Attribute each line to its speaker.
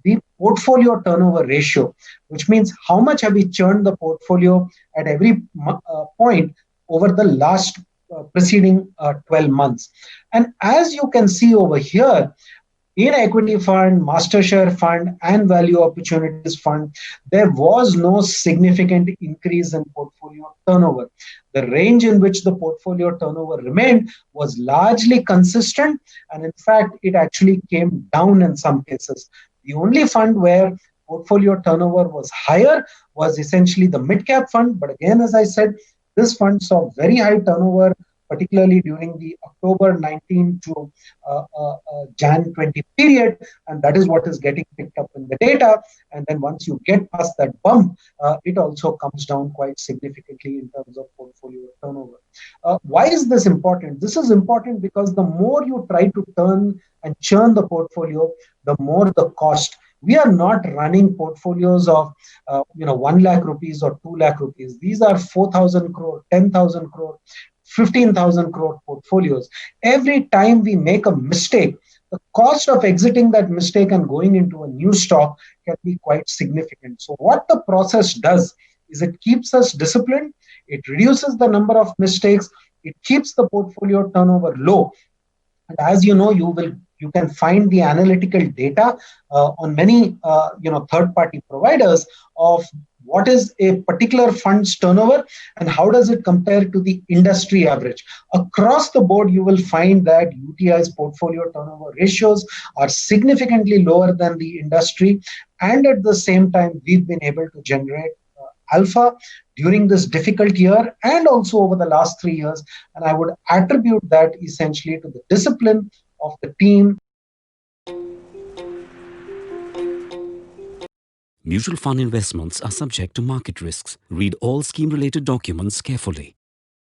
Speaker 1: the portfolio turnover ratio, which means how much have we churned the portfolio at every point over the last preceding 12 months. And as you can see over here, in equity fund, master share fund, and value opportunities fund, there was no significant increase in portfolio turnover. The range in which the portfolio turnover remained was largely consistent, and in fact, it actually came down in some cases. The only fund where portfolio turnover was higher was essentially the mid cap fund. But again, as I said, this fund saw very high turnover, particularly during the October 19 to Jan 20 period, and that is what is getting picked up in the data. And then once you get past that bump, it also comes down quite significantly in terms of portfolio turnover. Why is this important? This is important because the more you try to turn and churn the portfolio, the more the cost. We are not running portfolios of 1 lakh rupees or 2 lakh rupees. These are 4,000 crore, 10,000 crore, 15,000 crore portfolios. Every time we make a mistake, the cost of exiting that mistake and going into a new stock can be quite significant. So what the process does is it keeps us disciplined, it reduces the number of mistakes, it keeps the portfolio turnover low. And as you know, you can find the analytical data on many third-party providers of what is a particular fund's turnover and how does it compare to the industry average. Across the board, you will find that UTI's portfolio turnover ratios are significantly lower than the industry. And at the same time, we've been able to generate alpha during this difficult year and also over the last 3 years. And I would attribute that essentially to the discipline of the team.
Speaker 2: Mutual fund investments are subject to market risks. Read all scheme-related documents carefully.